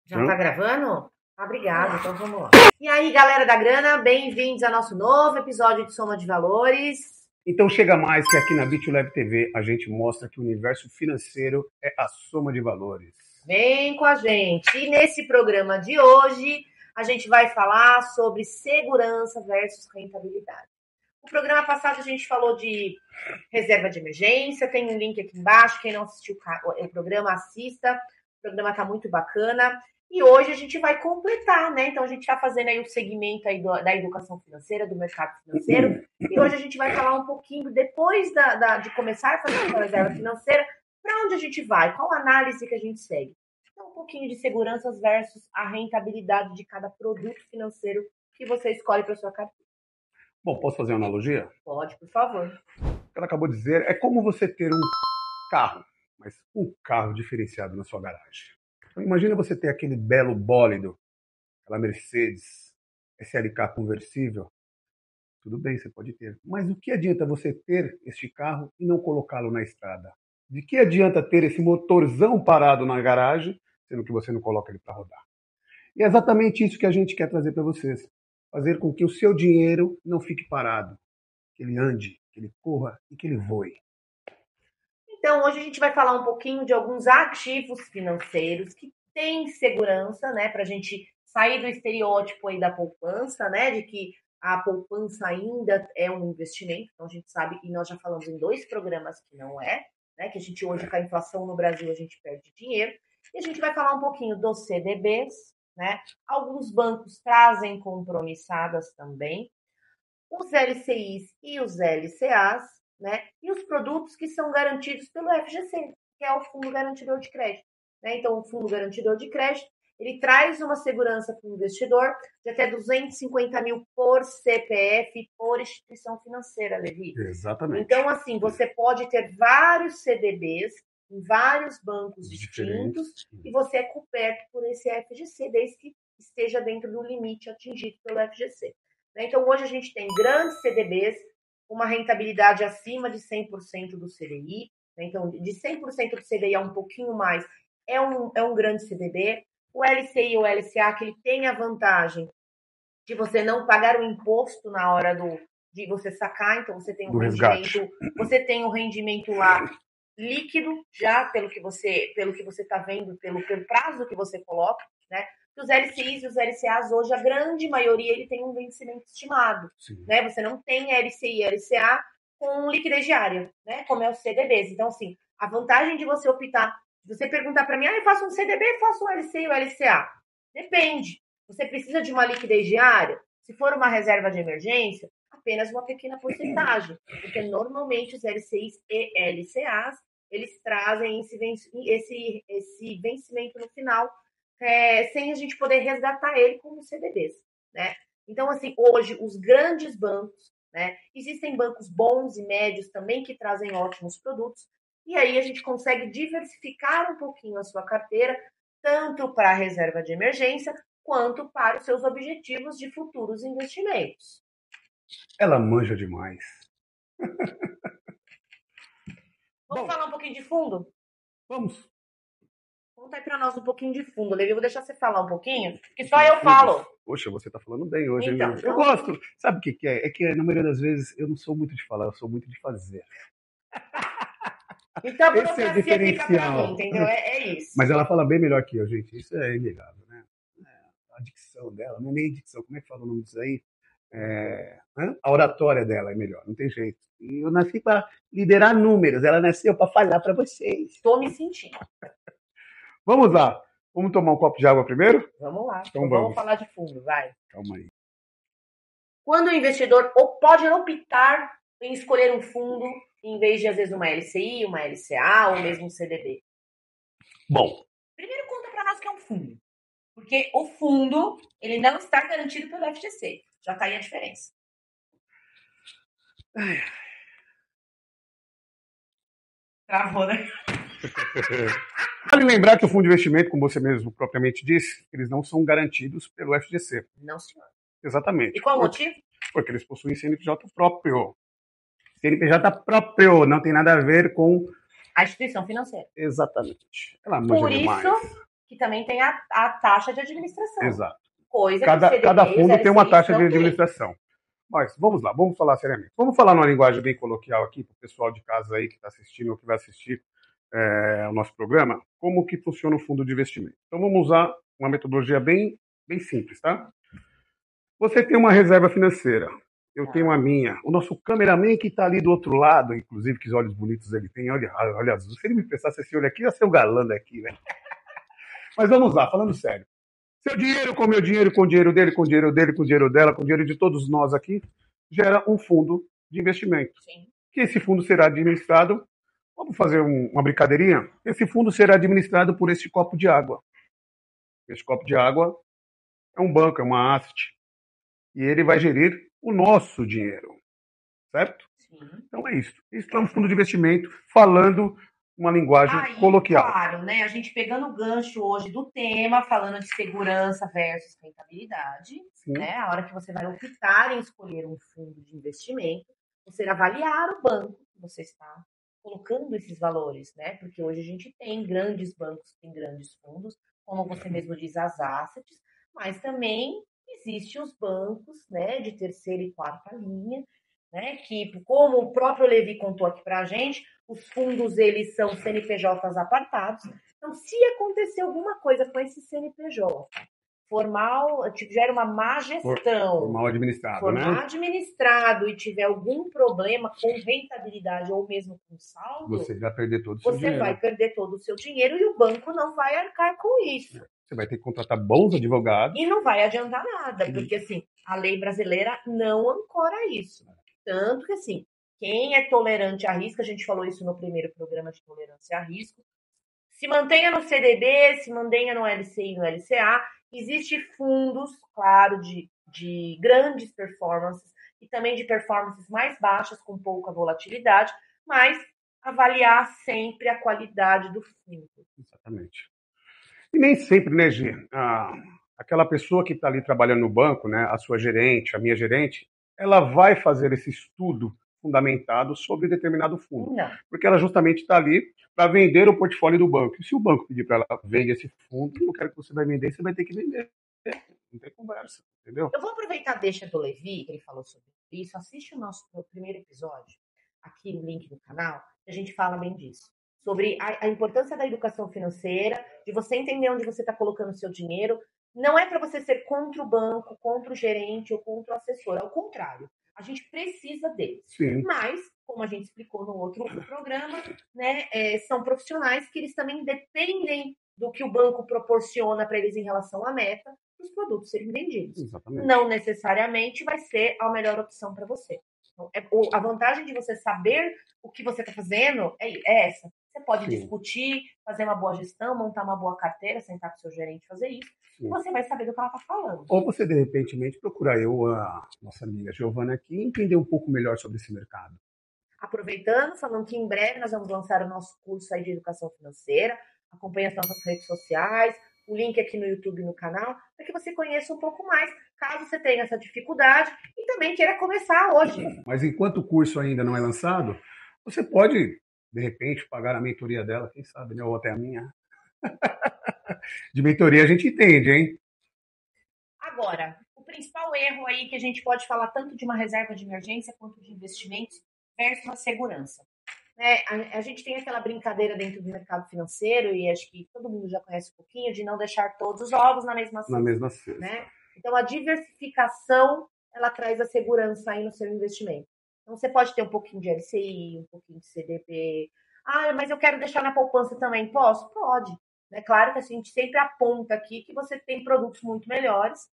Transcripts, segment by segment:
Já tá gravando? Obrigado, então vamos lá. E aí, galera da grana, bem-vindos ao nosso novo episódio de Soma de Valores. Então chega mais que aqui na BitLab TV a gente mostra que o universo financeiro é a soma de valores. Vem com a gente. E nesse programa de hoje, a gente vai falar sobre segurança versus rentabilidade. No programa passado a gente falou de reserva de emergência, tem um link aqui embaixo, quem não assistiu o programa, assista. O programa tá muito bacana. E hoje a gente vai completar, né? Então a gente está fazendo aí o segmento aí da educação financeira, do mercado financeiro. E hoje a gente vai falar um pouquinho, depois de começar a fazer a reserva financeira, para onde a gente vai, qual análise que a gente segue. Então, um pouquinho de seguranças versus a rentabilidade de cada produto financeiro que você escolhe para sua carteira. Bom, posso fazer uma analogia? Pode, por favor. O que ela acabou de dizer é como você ter um carro, mas um carro diferenciado na sua garagem. Então, imagina você ter aquele belo bólido, aquela Mercedes SLK conversível. Tudo bem, você pode ter. Mas o que adianta você ter este carro e não colocá-lo na estrada? De que adianta ter esse motorzão parado na garagem, sendo que você não coloca ele para rodar? E é exatamente isso que a gente quer trazer para vocês. Fazer com que o seu dinheiro não fique parado. Que ele ande, que ele corra e que ele voe. Então, hoje a gente vai falar um pouquinho de alguns ativos financeiros que têm segurança, né, para a gente sair do estereótipo aí da poupança, né, de que a poupança ainda é um investimento. Então, a gente sabe, e nós já falamos em 2 programas que não é, né, que a gente hoje, com a inflação no Brasil, a gente perde dinheiro. E a gente vai falar um pouquinho dos CDBs, né, alguns bancos trazem compromissadas também, os LCIs e os LCAs, né? E os produtos que são garantidos pelo FGC, que é o Fundo Garantidor de Crédito. Né? Então, o Fundo Garantidor de Crédito, ele traz uma segurança para o investidor de até 250 mil por CPF, por instituição financeira, Levi. Exatamente. Então, assim, você pode ter vários CDBs em vários bancos distintos e você é coberto por esse FGC, desde que esteja dentro do limite atingido pelo FGC. Então, hoje a gente tem grandes CDBs, uma rentabilidade acima de 100% do CDI. Então, de 100% do CDI a um pouquinho mais, é um grande CDB. O LCI ou LCA, que ele tem a vantagem de você não pagar o imposto na hora de você sacar. Então, você tem um rendimento lá líquido, já pelo que você está vendo, pelo prazo que você coloca, né? Os LCIs e os LCAs hoje, a grande maioria, ele tem um vencimento estimado. Né? Você não tem LCI e LCA com liquidez diária, né? Como é os CDBs. Então, assim, a vantagem de você optar, você perguntar para mim, eu faço um CDB, faço um LCI ou LCA? Depende. Você precisa de uma liquidez diária? Se for uma reserva de emergência, apenas uma pequena porcentagem. Porque normalmente os LCIs e LCAs, eles trazem esse vencimento no final, sem a gente poder resgatar ele como CDBs, né? Então, assim, hoje, os grandes bancos, né? Existem bancos bons e médios também que trazem ótimos produtos, e aí a gente consegue diversificar um pouquinho a sua carteira, tanto para a reserva de emergência, quanto para os seus objetivos de futuros investimentos. Ela manja demais. Vamos falar um pouquinho de fundo? Vamos. Conta aí pra nós um pouquinho de fundo, Levi. Eu vou deixar você falar um pouquinho, que só eu falo. Poxa, você tá falando bem hoje, então, hein? Eu gosto. Sabe o que é? É que na maioria das vezes eu não sou muito de falar, eu sou muito de fazer. Então a burocracia fica pra mim, entendeu? É isso. Mas ela fala bem melhor que eu, gente. Isso é inegável, né? A dicção dela, não é nem dicção, como é que fala o nome disso aí? A oratória dela é melhor, não tem jeito. E eu nasci para liderar números, ela nasceu para falar para vocês. Estou me sentindo. Vamos lá. Vamos tomar um copo de água primeiro? Vamos lá. Então vamos falar de fundo, vai. Calma aí. Quando o investidor pode optar em escolher um fundo em vez de, às vezes, uma LCI, uma LCA ou mesmo um CDB? Bom. Primeiro conta para nós que é um fundo. Porque o fundo, ele não está garantido pelo FGC. Já está aí a diferença. Travou, né? Vale lembrar que o fundo de investimento, como você mesmo propriamente disse, eles não são garantidos pelo FGC. Não, senhor. Exatamente. E qual o motivo? Porque eles possuem CNPJ próprio. CNPJ próprio, não tem nada a ver com a instituição financeira. Exatamente. Ela manja demais. que também tem a taxa de administração. Exato. Coisa cada fundo tem uma taxa de administração. Mas vamos lá, vamos falar seriamente. Vamos falar numa linguagem bem coloquial aqui, para o pessoal de casa aí que está assistindo ou que vai assistir o nosso programa, como que funciona o fundo de investimento. Então vamos usar uma metodologia bem simples, tá? Você tem uma reserva financeira, eu tenho a minha, o nosso cameraman que está ali do outro lado, inclusive que olhos bonitos ele tem, olha azul, se ele me prestasse esse olho aqui, ia ser o galã daqui, né? Mas vamos lá, falando sério. Seu dinheiro com meu dinheiro, com o dinheiro dele, com o dinheiro dele, com o dinheiro dela, com o dinheiro de todos nós aqui, gera um fundo de investimento. Sim. Que esse fundo será administrado, vamos fazer uma brincadeirinha? Esse fundo será administrado por este copo de água. Esse copo de água é um banco, é uma asset. E ele vai gerir o nosso dinheiro. Certo? Sim. Então é isso. Isso é um fundo de investimento falando uma linguagem coloquial. Claro, né? A gente pegando o gancho hoje do tema, falando de segurança versus rentabilidade, né? A hora que você vai optar em escolher um fundo de investimento, você avaliar o banco que você está colocando esses valores, né? Porque hoje a gente tem grandes bancos, tem grandes fundos, como você mesmo diz, as assets, mas também existem os bancos, né, de terceira e quarta linha, né, que, como o próprio Levi contou aqui para a gente, os fundos eles são CNPJs apartados. Então, se acontecer alguma coisa com esse CNPJ, tiver uma má gestão, for mal administrado e tiver algum problema com rentabilidade ou mesmo com saldo, você vai perder todo o seu dinheiro. Você vai perder todo o seu dinheiro e o banco não vai arcar com isso. Você vai ter que contratar bons advogados. E não vai adiantar nada, porque assim, a lei brasileira não ancora isso. Tanto que assim, quem é tolerante a risco, a gente falou isso no primeiro programa de tolerância a risco, se mantenha no CDB, se mantenha no LCI e no LCA. Existem fundos, claro, de grandes performances e também de performances mais baixas, com pouca volatilidade, mas avaliar sempre a qualidade do fundo. Exatamente. E nem sempre, né, Gi? Aquela pessoa que está ali trabalhando no banco, né, a sua gerente, a minha gerente, ela vai fazer esse estudo fundamentado sobre determinado fundo. Não. Porque ela justamente está ali para vender o portfólio do banco. E se o banco pedir para ela vender esse fundo, eu quero que você vai vender, você vai ter que vender. Não tem conversa, entendeu? Eu vou aproveitar a deixa do Levi, que ele falou sobre isso. Assiste o nosso primeiro episódio, aqui no link do canal, que a gente fala bem disso. Sobre a importância da educação financeira, de você entender onde você está colocando o seu dinheiro. Não é para você ser contra o banco, contra o gerente ou contra o assessor. Ao contrário, a gente precisa deles. Sim. Mas, como a gente explicou no outro programa, né, são profissionais que eles também dependem do que o banco proporciona para eles em relação à meta, os produtos serem vendidos. Exatamente. Não necessariamente vai ser a melhor opção para você. Então, a vantagem de você saber o que você está fazendo é essa. Você pode discutir, fazer uma boa gestão, montar uma boa carteira, sentar com o seu gerente e fazer isso. E você vai saber do que ela está falando. Ou você, de repente, procurar a nossa amiga Giovana aqui e entender um pouco melhor sobre esse mercado. Aproveitando, falando que em breve nós vamos lançar o nosso curso aí de educação financeira. Acompanhe as nossas redes sociais, o link aqui no YouTube e no canal, para que você conheça um pouco mais, caso você tenha essa dificuldade e também queira começar hoje. Mas enquanto o curso ainda não é lançado, você pode, de repente, pagar a mentoria dela, quem sabe, né? Ou até a minha. De mentoria a gente entende, hein? Agora, o principal erro aí que a gente pode falar tanto de uma reserva de emergência quanto de investimentos versus a segurança. A gente tem aquela brincadeira dentro do mercado financeiro, e acho que todo mundo já conhece um pouquinho, de não deixar todos os ovos na mesma cesta. Né? Então, a diversificação, ela traz a segurança aí no seu investimento. Então, você pode ter um pouquinho de LCI, um pouquinho de CDB. Mas eu quero deixar na poupança também. Posso? Pode. Claro que a gente sempre aponta aqui que você tem produtos muito melhores,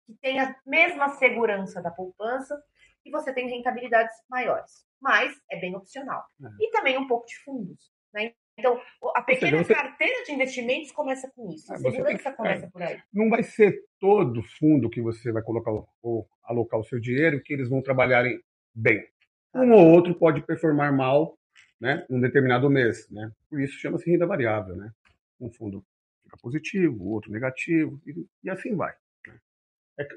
que tem a mesma segurança da poupança, e você tem rentabilidades maiores. Mas é bem opcional. E também um pouco de fundos. Né? Então, a pequena carteira de investimentos começa com isso. A segurança começa por aí. Não vai ser todo fundo que você vai colocar ou alocar o seu dinheiro que eles vão trabalharem bem. Um ou outro pode performar mal, né, num determinado mês. Né? Por isso chama-se renda variável. Né? Um fundo fica positivo, o outro negativo, e assim vai. Né?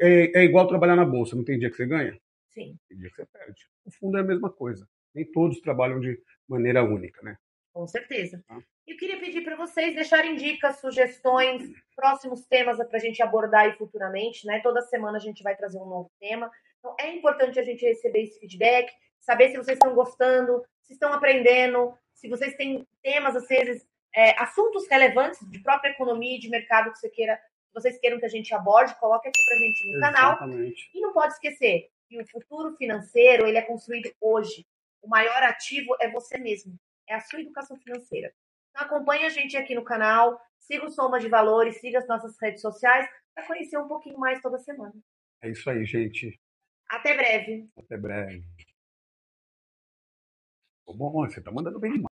É igual trabalhar na bolsa. Não tem dia que você ganha? Sim. Tem dia que você perde. O fundo é a mesma coisa. Nem todos trabalham de maneira única, né? Com certeza. Tá? Eu queria pedir para vocês deixarem dicas, sugestões, próximos temas para a gente abordar aí futuramente, né? Toda semana a gente vai trazer um novo tema. Então, é importante a gente receber esse feedback, saber se vocês estão gostando, se estão aprendendo, se vocês têm temas, às vezes, assuntos relevantes de própria economia e de mercado que vocês queiram que a gente aborde, coloque aqui para a gente no canal. Exatamente. E não pode esquecer que o futuro financeiro ele é construído hoje. O maior ativo é você mesmo, é a sua educação financeira. Então, acompanhe a gente aqui no canal, siga o Soma de Valores, siga as nossas redes sociais para conhecer um pouquinho mais toda semana. É isso aí, gente. Até breve. Até breve. Bom, você tá mandando bem demais.